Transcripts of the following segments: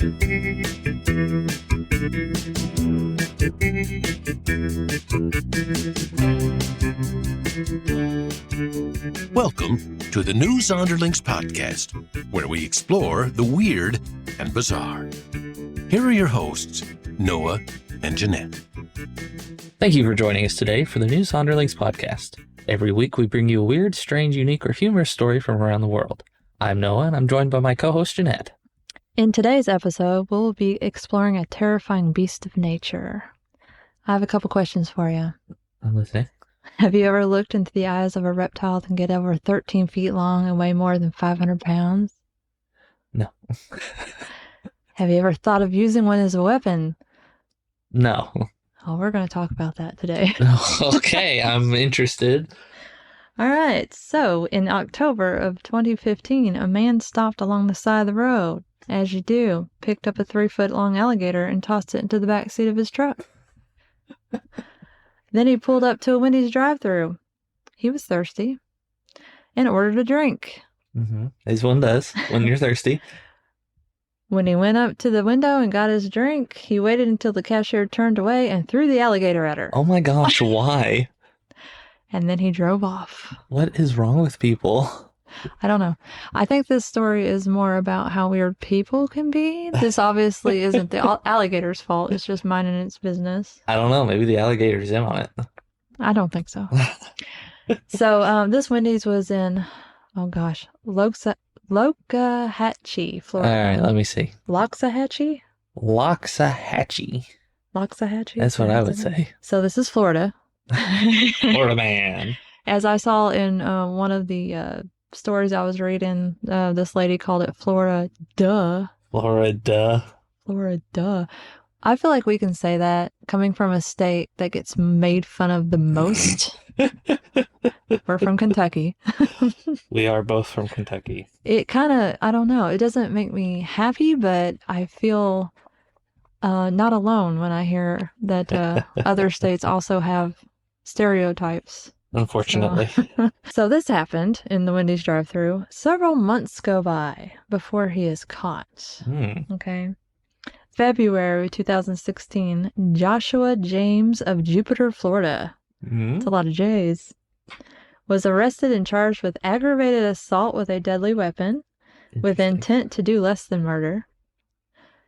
Welcome to the New Zonderlings podcast, where we explore the weird and bizarre. Here are your hosts, Noah and Jeanette. Thank you for joining us today for the New Zonderlings podcast. Every week we bring you a weird, strange, unique, or humorous story from around the world. I'm Noah, and I'm joined by my co-host, Jeanette. In today's episode, we'll be exploring a terrifying beast of nature. I have a couple questions for you. I'm listening. Have you ever looked into the eyes of a reptile that can get over 13 feet long and weigh more than 500 pounds? No. Have you ever thought of using one as a weapon? No. Oh, we're going to talk about that today. Okay, I'm interested. All right. So, in October of 2015, a man stopped along the side of the road, as you do, picked up a 3-foot-long alligator and tossed it into the back seat of his truck. Then he pulled up to a Wendy's drive-thru. He was thirsty and ordered a drink. Mm-hmm. As one does when you're thirsty. When he went up to the window and got his drink, he waited until the cashier turned away and threw the alligator at her. Oh my gosh, why? And then he drove off. What is wrong with people? I don't know. I think this story is more about how weird people can be. This obviously isn't the alligator's fault. It's just minding its business. I don't know. Maybe the alligator's in on it. I don't think so. So this Wendy's was in, Loxahatchee, Florida. All right, let me see. Loxahatchee? Loxahatchee. Loxahatchee? That's what I would say. So this is Florida. Florida man. As I saw in one of the stories I was reading, this lady called it Florida. Florida. I feel like we can say that coming from a state that gets made fun of the most. We're from Kentucky. We are both from Kentucky. It kind of, I don't know, it doesn't make me happy, but I feel not alone when I hear that other states also have stereotypes. Unfortunately. So this happened in the Wendy's drive-thru. Several months go by before he is caught. Okay. February 2016, Joshua James of Jupiter, Florida. That's a lot of J's. Was arrested and charged with aggravated assault with a deadly weapon with intent to do less than murder,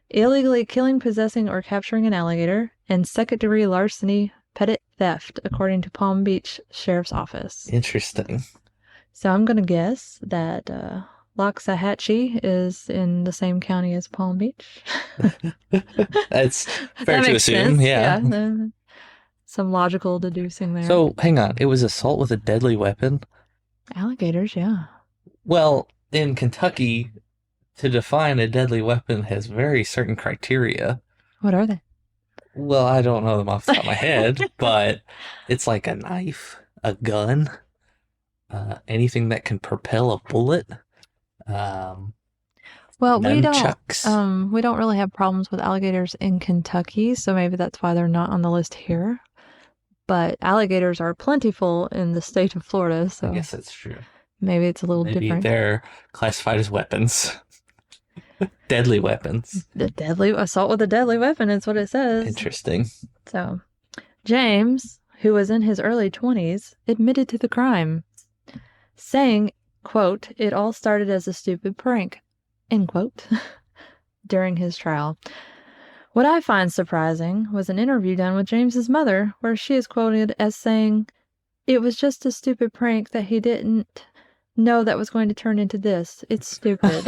illegally killing, possessing, or capturing an alligator, and second-degree larceny, petty theft, according to Palm Beach Sheriff's Office. Interesting. So I'm going to guess that Loxahatchee is in the same county as Palm Beach. That's fair to assume, sense. yeah. Some logical deducing there. So, hang on. It was assault with a deadly weapon? Alligators, yeah. Well, in Kentucky, to define a deadly weapon has very certain criteria. What are they? Well, I don't know them off the top of my head, but it's like a knife, a gun, anything that can propel a bullet. Well, nunchucks. we don't really have problems with alligators in Kentucky, so maybe that's why they're not on the list here. But alligators are plentiful in the state of Florida, so I guess that's true. Maybe it's a little different. They're classified as weapons. Deadly weapons. The deadly assault with a deadly weapon is what it says. Interesting. So, James, who was in his early 20s, admitted to the crime, saying, quote, "It all started as a stupid prank," end quote, during his trial. What I find surprising was an interview done with James's mother, where she is quoted as saying, "It was just a stupid prank that he didn't know that was going to turn into this. It's stupid."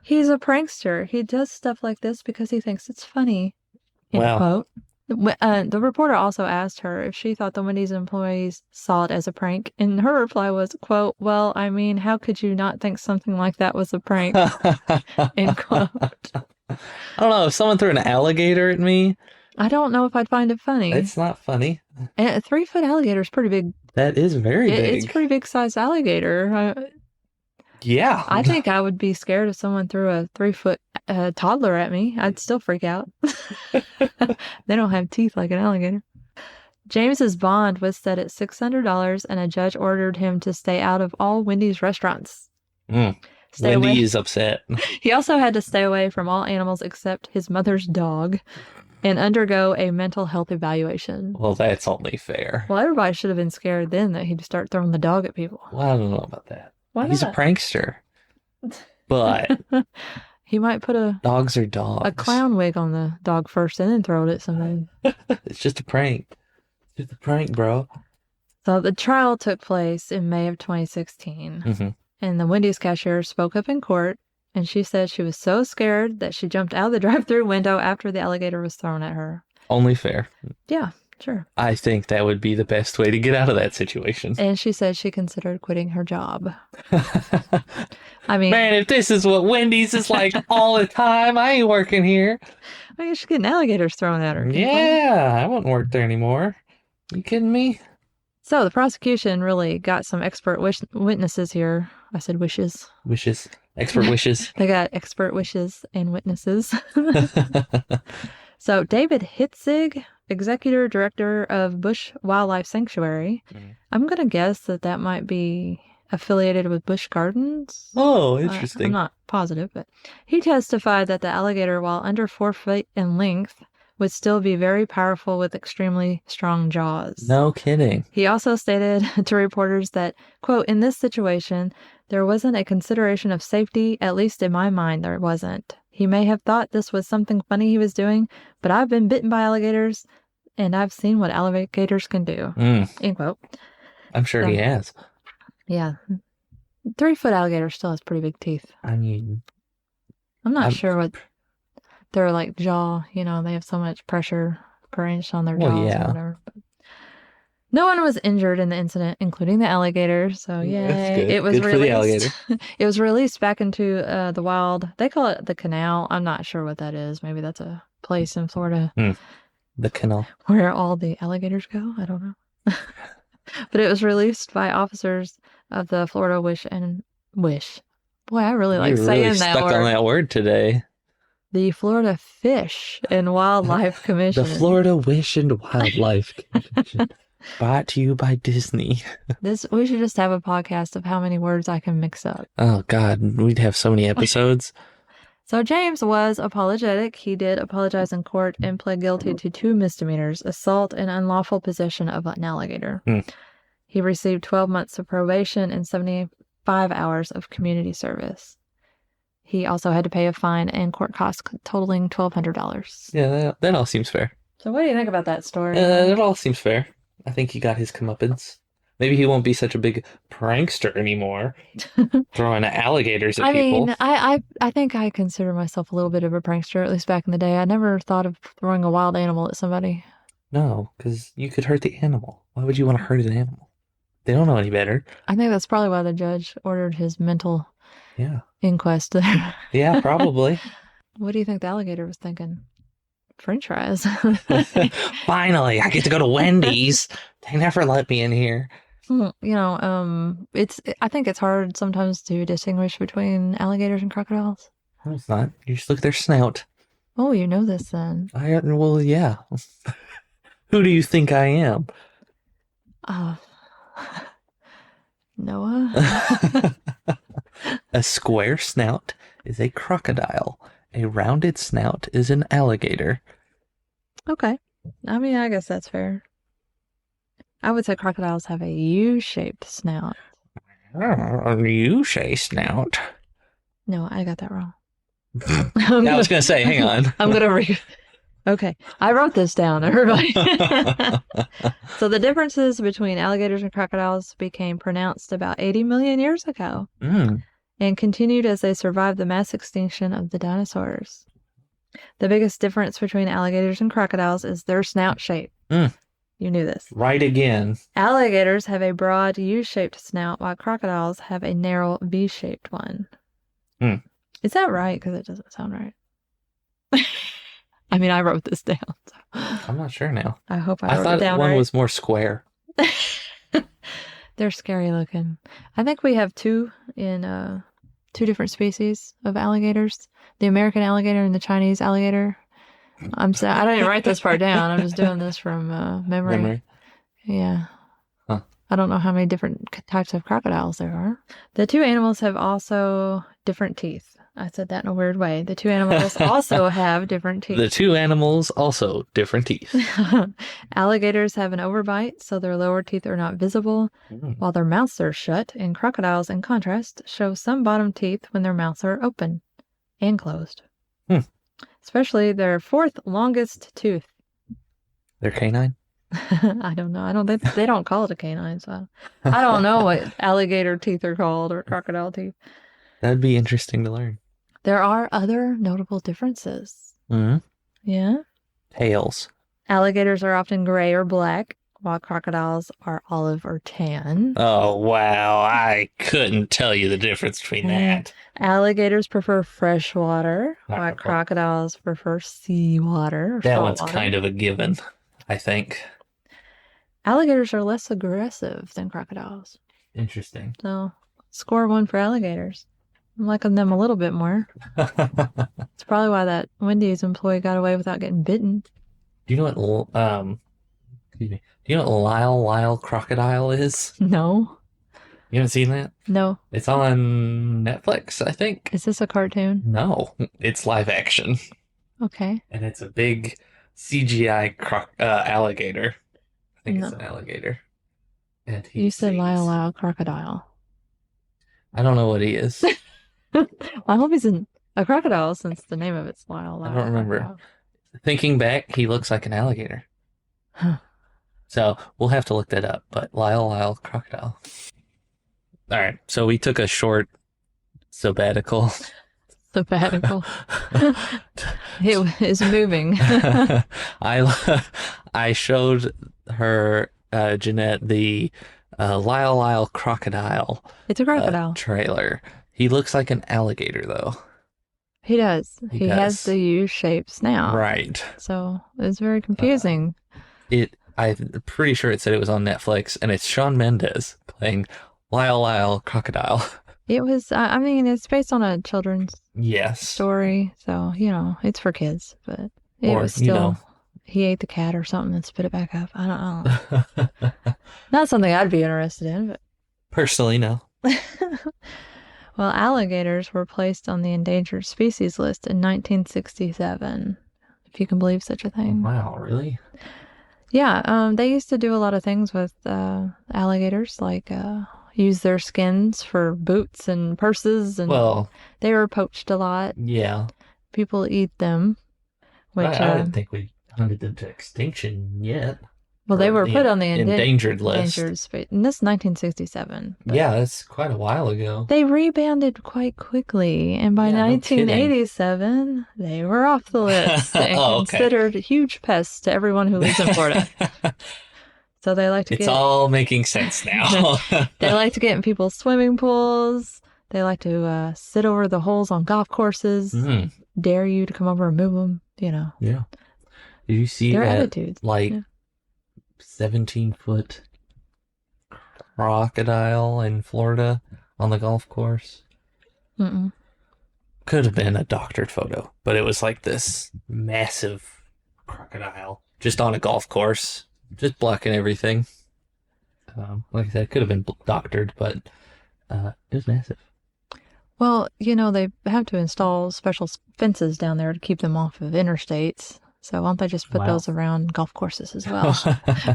He's a prankster. He does stuff like this because he thinks it's funny. End quote. The reporter also asked her if she thought the Wendy's employees saw it as a prank, and her reply was, quote, "Well, I mean, how could you not think something like that was a prank?" End quote. I don't know. If someone threw an alligator at me, I don't know if I'd find it funny. It's not funny. And a 3-foot alligator is pretty big. That is very big. It's a pretty big sized alligator. Yeah. I think I would be scared if someone threw a 3-foot toddler at me. I'd still freak out. They don't have teeth like an alligator. James's bond was set at $600, and a judge ordered him to stay out of all Wendy's restaurants. stay Wendy away. is upset. He also had to stay away from all animals except his mother's dog and undergo a mental health evaluation. Well, that's only fair. Well, everybody should have been scared then that he'd start throwing the dog at people. Well, I don't know about that. Why He's not? a prankster. But He might put a dogs are dogs. clown wig on the dog first and then throw it at somebody. It's just a prank. It's just a prank, bro. So the trial took place in May of 2016. Mm-hmm. And the Wendy's cashier spoke up in court, and she said she was so scared that she jumped out of the drive-thru window after the alligator was thrown at her. Only fair. Yeah, sure. I think that would be the best way to get out of that situation. And she said she considered quitting her job. I mean, Man, if this is what Wendy's is like all the time, I ain't working here. I guess she's getting alligators thrown at her. Can you believe it? Yeah, I won't work there anymore. You kidding me? So the prosecution really got some expert witnesses here. I said wishes. Wishes. Expert wishes. They got expert wishes and witnesses. So David Hitzig, executive director of Bush Wildlife Sanctuary. Mhm. I'm going to guess that might be affiliated with Busch Gardens. Oh, I'm interesting. not positive, but he testified that the alligator, while under 4 feet in length, would still be very powerful with extremely strong jaws. No kidding. He also stated to reporters that, quote, in this situation, there wasn't a consideration of safety, at least in my mind there wasn't. He may have thought this was something funny he was doing, but I've been bitten by alligators, and I've seen what alligators can do, end quote. I'm sure he has. Yeah. 3-foot alligator still has pretty big teeth. I mean, I'm not sure what their like jaw, they have so much pressure per inch on their jaws yeah. or whatever. But no one was injured in the incident, including the alligator. So That's yay. good. It was Good for the alligator. It was released back into the wild. They call it the canal. I'm not sure what that is. Maybe that's a place in Florida the canal. where all the alligators go. I don't know. But it was released by officers of the Florida Wish. Boy, I really like You're saying really that stuck word. on that word today. The Florida Fish and Wildlife Commission. The Florida Wish and Wildlife Commission. Brought to you by Disney. We should just have a podcast of how many words I can mix up. Oh, God. We'd have so many episodes. So James was apologetic. He did apologize in court and pled guilty to 2 misdemeanors, assault and unlawful possession of an alligator. He received 12 months of probation and 75 hours of community service. He also had to pay a fine and court costs totaling $1,200. Yeah, that all seems fair. So what do you think about that story? That all seems fair. I think he got his comeuppance. Maybe he won't be such a big prankster anymore, throwing alligators at people. mean, I think I consider myself a little bit of a prankster, at least back in the day. I never thought of throwing a wild animal at somebody. No, because you could hurt the animal. Why would you want to hurt an animal? They don't know any better. I think that's probably why the judge ordered his mental Yeah. inquest there. Yeah, probably. What do you think the alligator was thinking? French fries. Finally, I get to go to Wendy's. They never let me in here. I think it's hard sometimes to distinguish between alligators and crocodiles. No, it's not. You just look at their snout. Oh, you know this then. Well, yeah. Who do you think I am? Noah? A square snout is a crocodile. A rounded snout is an alligator. Okay. I mean, I guess that's fair. I would say crocodiles have a U-shaped snout. A U-shaped snout. No, I got that wrong. I was going to say, hang on. I'm going to Okay. I wrote this down, everybody. So the differences between alligators and crocodiles became pronounced about 80 million years ago and continued as they survived the mass extinction of the dinosaurs. The biggest difference between alligators and crocodiles is their snout shape. You knew this. Right again. Alligators have a broad U-shaped snout, while crocodiles have a narrow V-shaped one. Is that right? Because it doesn't sound right. I mean, I wrote this down. So. I'm not sure now. I hope I wrote thought it down one right. was more square. They're scary looking. I think we have two different species of alligators: the American alligator and the Chinese alligator. I didn't write this part down. I'm just doing this from memory. Yeah. Huh. I don't know how many different types of crocodiles there are. The two animals have also different teeth. I said that in a weird way. The two animals also have different teeth. The two animals also different teeth. Alligators have an overbite, so their lower teeth are not visible, while their mouths are shut, and crocodiles, in contrast, show some bottom teeth when their mouths are open and closed. Especially their fourth longest tooth. Their canine? I don't know. They don't call it a canine, so I don't know what alligator teeth are called or crocodile teeth. That'd be interesting to learn. There are other notable differences. Yeah. Tails. Alligators are often gray or black, while crocodiles are olive or tan. Oh, wow. I couldn't tell you the difference between that. Alligators prefer fresh water, while crocodiles prefer seawater. That one's kind of a given, I think. Alligators are less aggressive than crocodiles. Interesting. So, score 1 for alligators. I'm liking them a little bit more. It's probably why that Wendy's employee got away without getting bitten. Do you know what excuse me. Do you know what Lyle crocodile is? No. You haven't seen that? No. It's on Netflix, I think. Is this a cartoon? No, it's live action. Okay. And it's a big CGI alligator. I think it's an alligator. And you said Lyle crocodile. I don't know what he is. Well, I hope he's a crocodile since the name of it's Lyle. I don't remember. Crocodile. Thinking back, he looks like an alligator. Huh. So we'll have to look that up. But Lyle crocodile. All right. So we took a short sabbatical. Sabbatical. It is moving. I showed her, Jeanette, the Lyle crocodile. It's a crocodile. Trailer. He looks like an alligator, though. He does. He has the U-shaped snout. Right. So it's very confusing. I'm pretty sure it said it was on Netflix, and it's Shawn Mendes playing Lyle crocodile. It was, I mean, it's based on a children's story, so, it's for kids, but it was still, he ate the cat or something and spit it back up. I don't know. Not something I'd be interested in, but. Personally, no. Well, alligators were placed on the endangered species list in 1967, if you can believe such a thing. Wow, really? Yeah, they used to do a lot of things with alligators, like use their skins for boots and purses, and they were poached a lot. Yeah. People eat them, which I didn't think we hunted them to extinction yet. Well, they were put on the endangered list. And this is 1967. Yeah, that's quite a while ago. They rebounded quite quickly, and by 1987, they were off the list and considered huge pests to everyone who lives in Florida. So they like to It's all making sense now. They like to get in people's swimming pools. They like to sit over the holes on golf courses, dare you to come over and move them, Yeah. Did you see their that, attitudes? 17-foot crocodile in Florida on the golf course? Mm-mm. Could have been a doctored photo, but it was like this massive crocodile just on a golf course, just blocking everything. Like I said, it could have been doctored, but it was massive. Well, they have to install special fences down there to keep them off of interstates. So why don't they just put those around golf courses as well?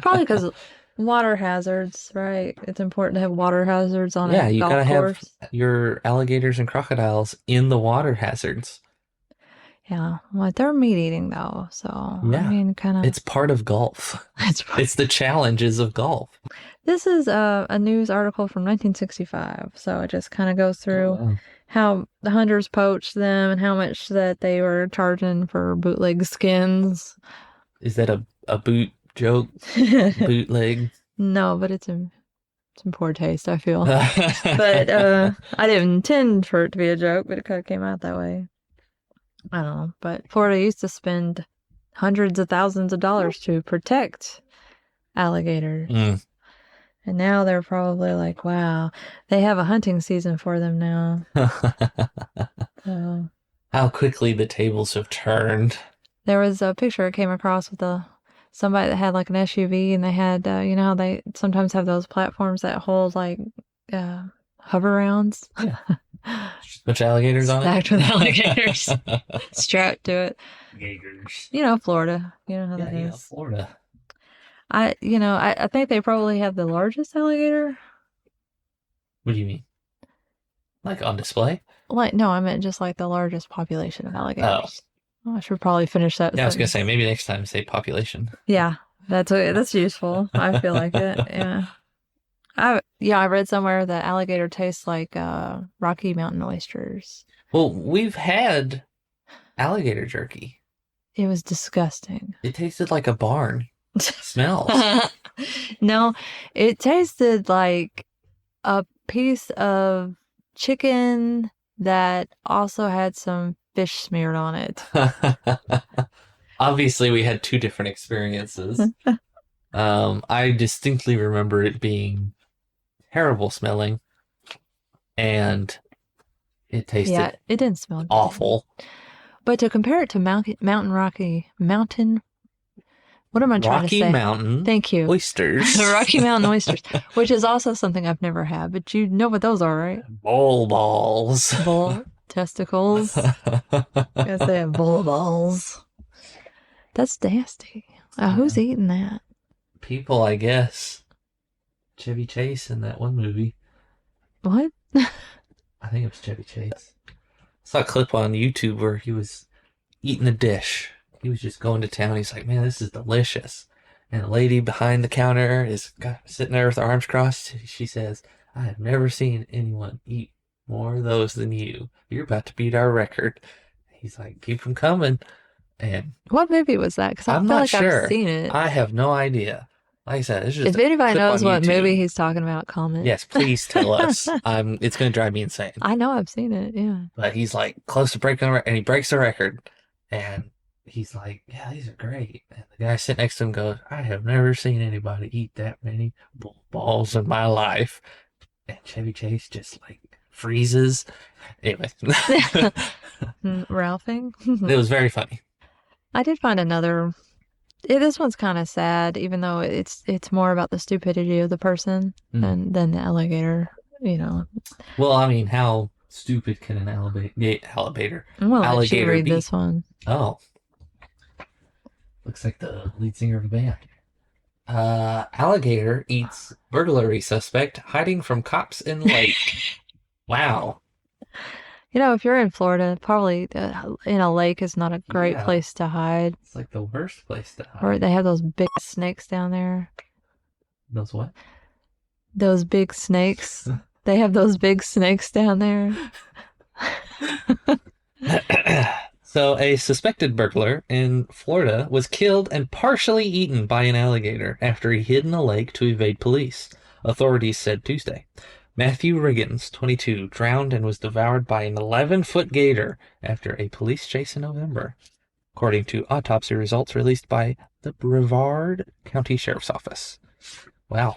Probably because water hazards, right? It's important to have water hazards on a golf course. Yeah, you gotta have your alligators and crocodiles in the water hazards. Yeah, well, they're meat eating though, so I mean, kind of. It's part of golf. It's the challenges of golf. This is a news article from 1965, so it just kind of goes through how the hunters poached them and how much that they were charging for bootleg skins. Is that a boot joke? Bootleg? No, but it's in poor taste, I feel. But I didn't intend for it to be a joke, but it kind of came out that way. I don't know, but Florida used to spend hundreds of thousands of dollars to protect alligators. And now they're probably like, wow, they have a hunting season for them now. So, how quickly the tables have turned. There was a picture I came across with a somebody that had like an SUV, and they had, you know how they sometimes have those platforms that hold like hover rounds? Yeah. Just a bunch of alligators on it? Stacked with alligators. Strapped to it. Gators. You know, Florida. You know how that Yeah, is. Florida. I think they probably have the largest alligator. What do you mean? Like on display? Like, no, I meant just like the largest population of alligators. Oh, I should probably finish that. Yeah, I was going to say, maybe next time say population. Yeah, that's useful. I feel like it. Yeah. I read somewhere that alligator tastes like Rocky Mountain oysters. Well, we've had alligator jerky. It was disgusting. It tasted like a barn. Smells. No, it tasted like a piece of chicken that also had some fish smeared on it. Obviously, we had two different experiences. I distinctly remember it being terrible smelling, and it tasted Yeah, it didn't smell good. awful. But to compare it to mountain, what am I trying to say? Rocky Mountain. Thank you. Oysters. Rocky Mountain oysters, which is also something I've never had, but you know what those are, right? Bull balls. Bull testicles. Yes, they have bull balls. That's nasty. Who's eating that? People, I guess. Chevy Chase in that one movie. What? I think it was Chevy Chase. I saw a clip on YouTube where he was eating a dish. He was just going to town. He's like, man, this is delicious. And the lady behind the counter is sitting there with her arms crossed. She says, I have never seen anyone eat more of those than you. You're about to beat our record. He's like, keep them coming. And what movie was that? Because I I'm feel not like sure. I've seen it. I have no idea. Like I said, it's just if anybody clip knows on what YouTube. movie he's talking about, comment. Yes, please tell us. It's going to drive me insane. I know I've seen it, yeah. But he's like close to breaking the record, and he breaks the record. And he's like, yeah, these are great. And the guy sitting next to him goes, I have never seen anybody eat that many bull balls in my life. And Chevy Chase just like freezes. Anyway. Ralphing? It was very funny. I did find another. This one's kind of sad, even though it's more about the stupidity of the person than the alligator, you know. Well, I mean, how stupid can an alligator Let you read be? this one. Oh. Looks like the lead singer of a band. Alligator eats burglary suspect hiding from cops in lake. Wow. You know, if you're in Florida, probably in a lake is not a great place to hide. It's like the worst place to hide. Or they have those big snakes down there. Those what? Those big snakes. They have those big snakes down there. So a suspected burglar in Florida was killed and partially eaten by an alligator after he hid in a lake to evade police, authorities said Tuesday. Matthew Riggins, 22, drowned and was devoured by an 11-foot gator after a police chase in November, according to autopsy results released by the Brevard County Sheriff's Office. Wow.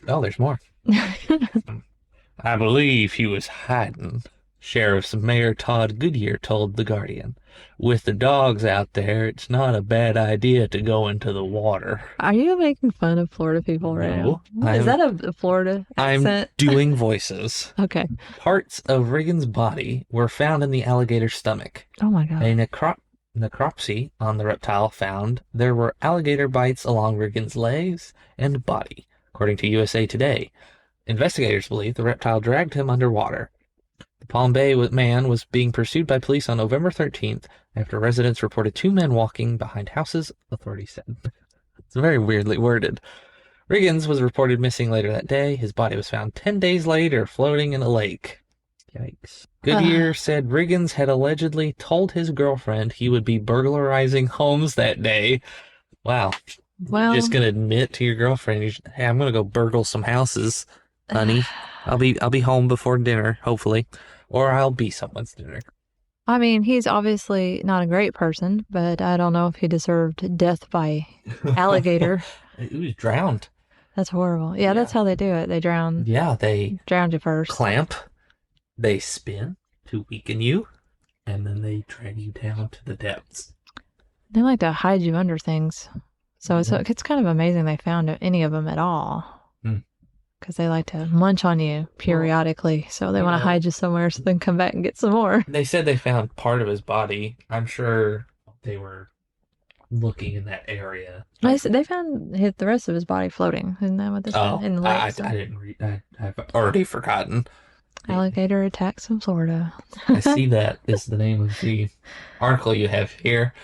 Oh, there's more. I believe he was hiding, Sheriff's Mayor Todd Goodyear told The Guardian. With the dogs out there, it's not a bad idea to go into the water. Are you making fun of Florida people right now? Is that a Florida accent? I'm doing voices. Okay. Parts of Riggins' body were found in the alligator's stomach. Oh my God. A necropsy on the reptile found there were alligator bites along Riggins' legs and body, according to USA Today. Investigators believe the reptile dragged him underwater. The Palm Bay man was being pursued by police on November 13th after residents reported two men walking behind houses, authorities said. It's very weirdly worded. Riggins was reported missing later that day. His body was found 10 days later floating in a lake. Yikes. Goodyear said Riggins had allegedly told his girlfriend he would be burglarizing homes that day. Wow. Well, You're just going to admit to your girlfriend, hey, I'm going to go burgle some houses, honey. I'll be home before dinner, hopefully. Or I'll be someone's dinner. I mean, he's obviously not a great person, but I don't know if he deserved death by alligator. He was drowned. That's horrible. Yeah, that's how they do it. They drown. Yeah, they drowned you first. Clamp. They spin to weaken you, and then they drag you down to the depths. They like to hide you under things. So it's kind of amazing they found any of them at all. Hmm. Because they like to munch on you periodically. So they want to hide you somewhere so they can come back and get some more. They said they found part of his body. I'm sure they were looking in that area. They found the rest of his body floating. Isn't that what they said? In the lake. I didn't read. I've already forgotten. Alligator attacks in Florida. I see that is the name of the article you have here.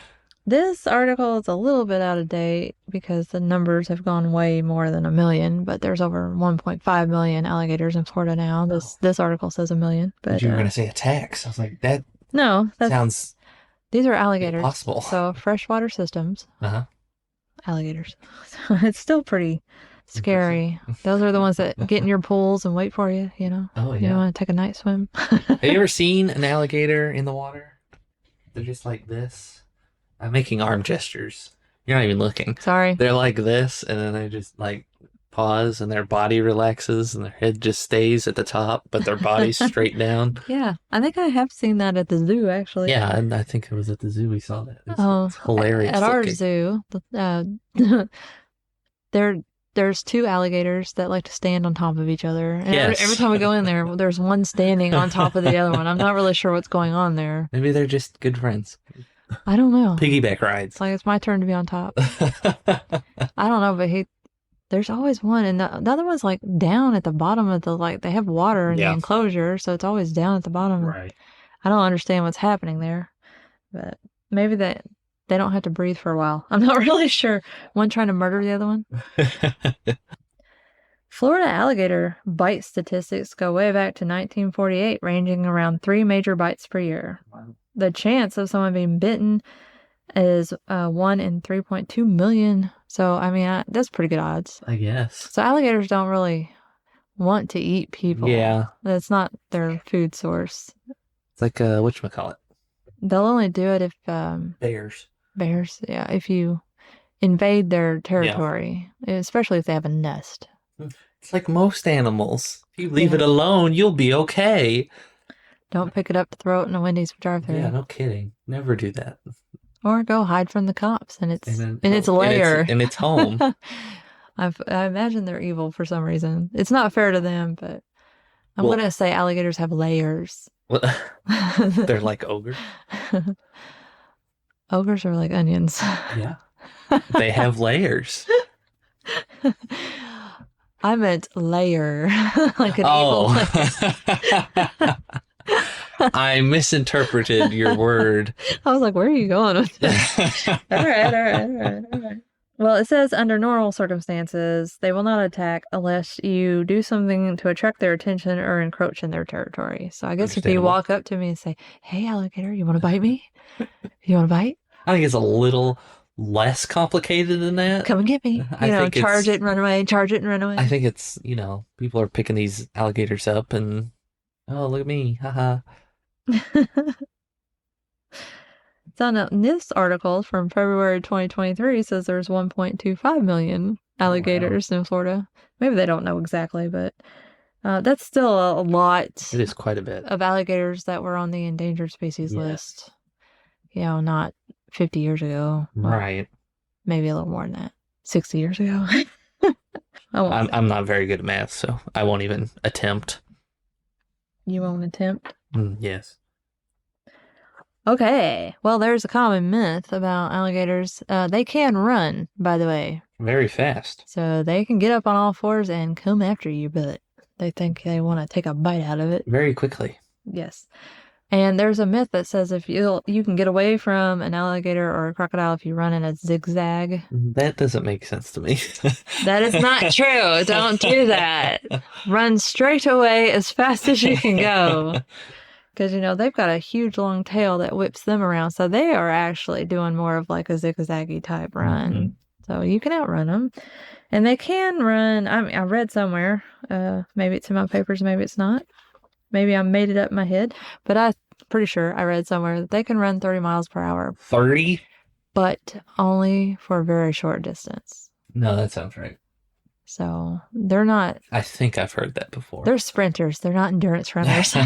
This article is a little bit out of date because the numbers have gone way more than 1 million, but there's over 1.5 million alligators in Florida now. This article says 1 million. But you were going to say attacks. I was like, that sounds... These are alligators. Impossible. So freshwater systems. Uh-huh. Alligators. So it's still pretty scary. Those are the ones that get in your pools and wait for you, you know? Oh, yeah. You want to take a night swim? Have you ever seen an alligator in the water? They're just like this. I'm making arm gestures. You're not even looking. Sorry. They're like this, and then they just like pause, and their body relaxes, and their head just stays at the top, but their body's straight down. Yeah, I think I have seen that at the zoo, actually. Yeah, and I think it was at the zoo we saw that. It's hilarious. At our zoo, there's 2 alligators that like to stand on top of each other. And yes. every time we go in there, there's one standing on top of the other one. I'm not really sure what's going on there. Maybe they're just good friends. I don't know. Piggyback rides. It's like it's my turn to be on top. I don't know, but there's always one, and the other one's like down at the bottom of they have water in the enclosure, so it's always down at the bottom. Right. I don't understand what's happening there, but maybe they don't have to breathe for a while. I'm not really sure. One trying to murder the other one. Florida alligator bite statistics go way back to 1948, ranging around 3 major bites per year. Wow. The chance of someone being bitten is 1 in 3.2 million. So, I mean, that's pretty good odds. I guess. So alligators don't really want to eat people. Yeah. That's not their food source. It's like, whatchamacallit? They'll only do it if... Bears. Bears, yeah. If you invade their territory, especially if they have a nest. It's like most animals. If you leave it alone, you'll be okay. Don't pick it up to throw it in a Wendy's drive-thru. Yeah, no kidding. Never do that. Or go hide from the cops in its lair. In its home. I imagine they're evil for some reason. It's not fair to them, but I'm going to say alligators have layers. They're like ogres? Ogres are like onions. Yeah. They have layers. I meant layer. Like an evil layer. I misinterpreted your word. I was like, where are you going with this? All right. Well, it says under normal circumstances, they will not attack unless you do something to attract their attention or encroach in their territory. So I guess if you walk up to me and say, hey, alligator, you want to bite me? You want to bite? I think it's a little less complicated than that. Come and get me. Charge it and run away. Charge it and run away. I think it's, people are picking these alligators up and, oh, look at me. Haha. So this article from February 2023 says there's 1.25 million alligators in Florida. Maybe they don't know exactly, but that's still a lot. It is quite a bit. Of alligators that were on the endangered species list. Not 50 years ago. Right. Maybe a little more than that. 60 years ago. I'm not very good at math, so I won't even attempt. You won't attempt? Yes. Okay. Well, there's a common myth about alligators. They can run, by the way. Very fast. So they can get up on all fours and come after you, but they think they want to take a bite out of it. Very quickly. Yes. And there's a myth that says if you can get away from an alligator or a crocodile if you run in a zigzag. That doesn't make sense to me. That is not true. Don't do that. Run straight away as fast as you can go. Because, they've got a huge long tail that whips them around. So they are actually doing more of like a zigzaggy type run. Mm-hmm. So you can outrun them. And they can run. I read somewhere. Maybe it's in my papers. Maybe it's not. Maybe I made it up in my head. But I'm pretty sure I read somewhere that they can run 30 miles per hour. 30? But only for a very short distance. No, that sounds right. So they're not, I think I've heard that before. they're sprinters. They're not endurance runners.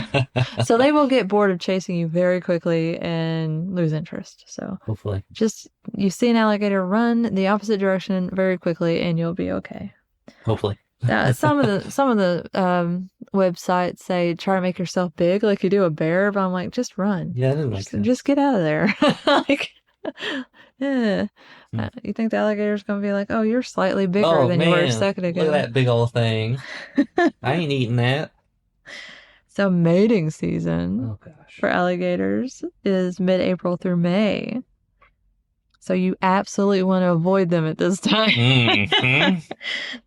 So they will get bored of chasing you very quickly and lose interest. So Hopefully. just, you see an alligator, run the opposite direction very quickly and you'll be okay. Hopefully. Some of the websites say try to make yourself big like you do a bear, but I'm like, just run. Yeah, that doesn't make sense. Just get out of there. Like, yeah. You think the alligator's gonna be like, oh, you're slightly bigger than you were a second ago. Look at that big old thing. I ain't eating that. So mating season Oh gosh. for alligators is mid-April through May. So you absolutely want to avoid them at this time. Mm-hmm.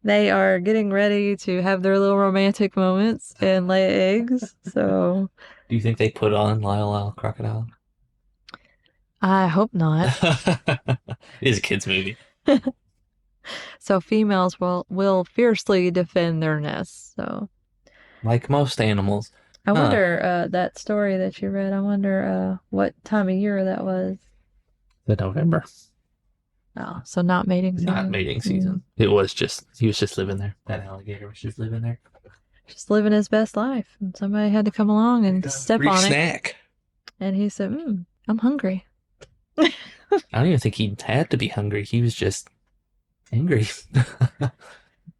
They are getting ready to have their little romantic moments and lay eggs. So Do you think they put on Lyle Crocodile? I hope not. It is a kid's movie. So females will fiercely defend their nests. So Like most animals. I wonder, that story that you read, I wonder what time of year that was. The November. Oh, so not mating season. Not mating season. He was just living there. That alligator was just living there. Just living his best life. And somebody had to come along and step on snack. it. And he said, I'm hungry. I don't even think he had to be hungry. He was just angry.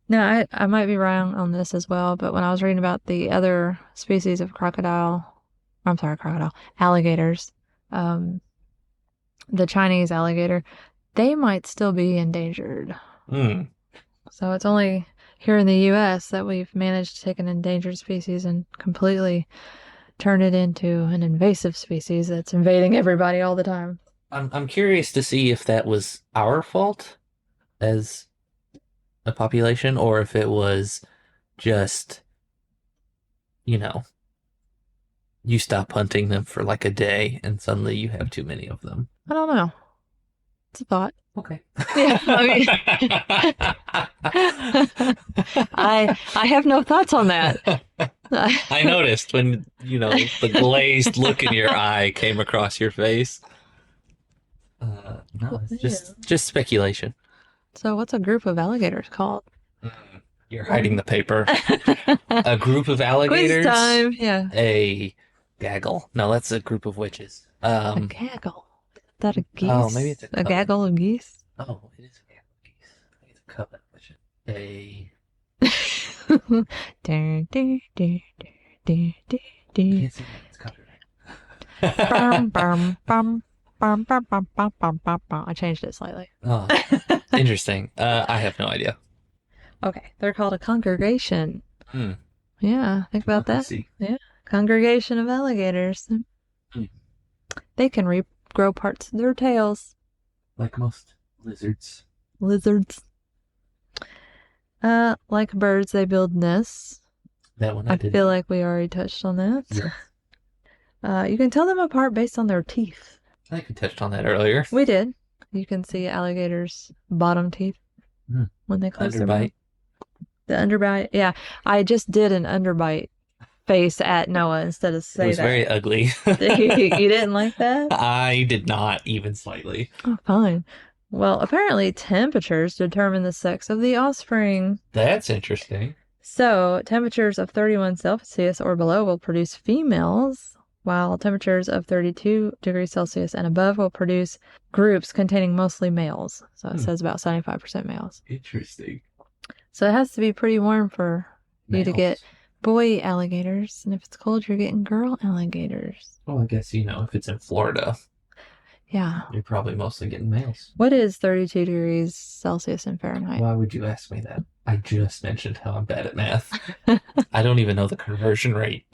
No, I might be wrong on this as well, but when I was reading about the other species of alligators, the Chinese alligator, they might still be endangered. So it's only here in the U.S. that we've managed to take an endangered species and completely turn it into an invasive species that's invading everybody all the time. I'm curious to see if that was our fault as a population, or if it was just, you stop hunting them for like a day and suddenly you have too many of them. I don't know. It's a thought. Okay. Yeah, I have no thoughts on that. I noticed when, the glazed look in your eye came across your face. No, it's just speculation. So what's a group of alligators called? You're hiding the paper. A group of alligators? Quiz time, yeah. A gaggle. No, that's a group of witches. A gaggle. Is that a geese? Oh, maybe it's a gaggle of geese? Oh, it is a gaggle of geese. I think it's a coven of witches. Can't see that. It's copyright. I changed it slightly. Oh, interesting. I have no idea. Okay, they're called a congregation. Yeah, think about that. See. Yeah, congregation of alligators. They can regrow parts of their tails. Like most lizards. Like birds, they build nests. That one I did. feel like we already touched on that. Yes. You can tell them apart based on their teeth. I think we touched on that earlier. We did. You can see alligators' bottom teeth when they close their mouth. The underbite. Yeah, I just did an underbite face at Noah instead of say that. It was very ugly. You didn't like that? I did not, even slightly. Oh, fine. Well, apparently temperatures determine the sex of the offspring. That's interesting. So, temperatures of 31 Celsius or below will produce females, while temperatures of 32 degrees Celsius and above will produce groups containing mostly males. So it says about 75% males. Interesting. So it has to be pretty warm for you to get boy alligators. And if it's cold, you're getting girl alligators. Well, I guess, if it's in Florida, yeah, you're probably mostly getting males. What is 32 degrees Celsius in Fahrenheit? Why would you ask me that? I just mentioned how I'm bad at math. I don't even know the conversion rate.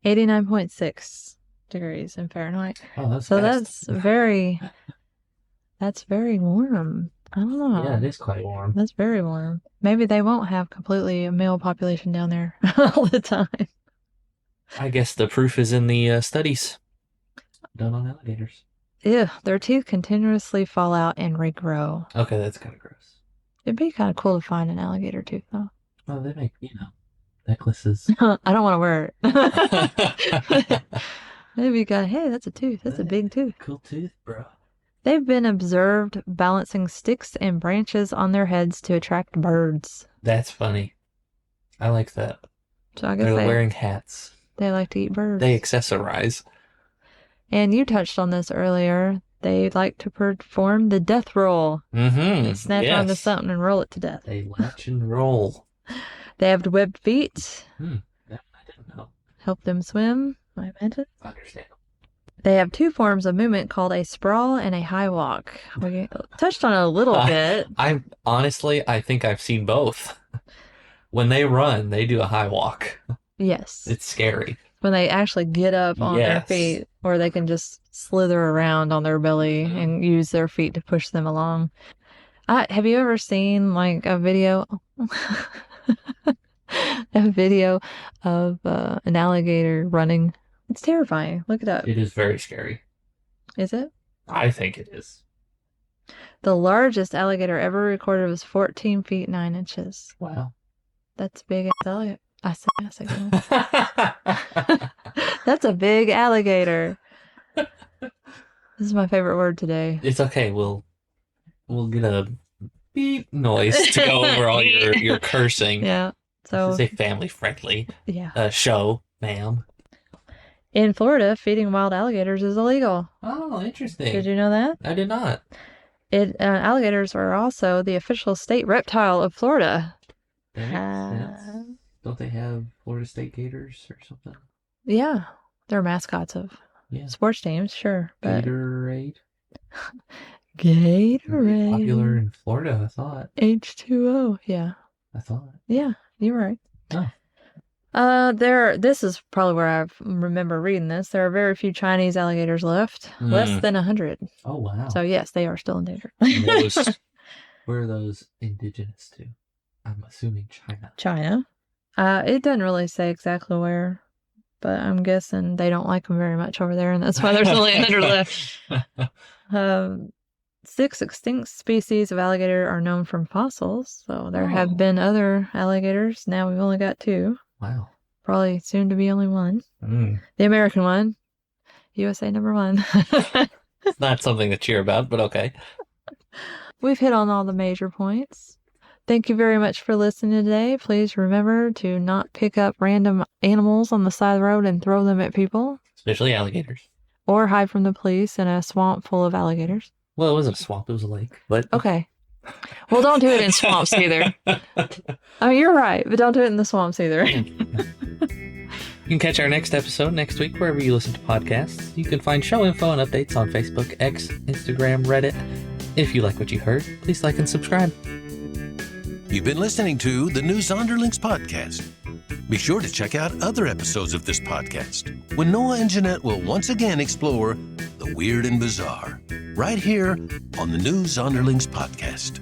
89.6 degrees in Fahrenheit. Oh, that's so fast. that's very warm. I don't know. Yeah, it is quite warm. That's very warm. Maybe they won't have completely a male population down there all the time. I guess the proof is in the studies done on alligators. Ew, their teeth continuously fall out and regrow. Okay, that's kind of gross. It'd be kind of cool to find an alligator tooth, though. Well, they make, necklaces. I don't want to wear it. Maybe you got, hey, that's a tooth. That's a big tooth. Cool tooth, bro. They've been observed balancing sticks and branches on their heads to attract birds. That's funny. I like that. So I guess They're wearing hats. they like to eat birds. They accessorize. And you touched on this earlier. They like to perform the death roll. Mm-hmm. They snatch onto something and roll it to death. They latch and roll. They have webbed feet. That I didn't know. Help them swim, I imagine. Understand. They have two forms of movement called a sprawl and a high walk. We touched on it a little bit. I think I've seen both. When they run, they do a high walk. Yes. It's scary. When they actually get up on their feet, or they can just slither around on their belly and use their feet to push them along. Have you ever seen like a video? A video of an alligator running? It's terrifying. Look it up. It is very scary. Is it? I think it is. The largest alligator ever recorded was 14 feet 9 inches. Wow. That's big ass alligator. I said That's a big alligator. This is my favorite word today. It's okay. We'll get a beep noise to go over all your cursing. Yeah. So this is a family friendly show, ma'am. In Florida, feeding wild alligators is illegal. Oh, interesting. Did you know that? I did not. Alligators are also the official state reptile of Florida. That makes sense. Don't they have Florida State Gators or something? Yeah, they're mascots of sports teams, sure. But... Gatorade. Gatorade. Popular in Florida, I thought. H2O, yeah. I thought. Yeah, you're right. Oh. This is probably where I remember reading this. There are very few Chinese alligators left. Less than 100. Oh, wow. So, yes, they are still endangered. Where are those indigenous to? I'm assuming China. China. It doesn't really say exactly where, but I'm guessing they don't like them very much over there, and that's why there's only 100 left. 6 extinct species of alligator are known from fossils, so there have been other alligators. Now we've only got 2. Wow. Probably soon to be only 1. The American one. USA number 1. It's not something to cheer about, but okay. We've hit on all the major points. Thank you very much for listening today. Please remember to not pick up random animals on the side of the road and throw them at people. Especially alligators. Or hide from the police in a swamp full of alligators. Well, it wasn't a swamp, it was a lake. But okay. Well, don't do it in swamps either. I mean, you're right, but don't do it in the swamps either. You can catch our next episode next week wherever you listen to podcasts. You can find show info and updates on Facebook, X, Instagram, Reddit. If you like what you heard, please like and subscribe. You've been listening to the New Zonderlings podcast. Be sure to check out other episodes of this podcast when Noah and Jeanette will once again explore the weird and bizarre right here on the New Zonderlings podcast.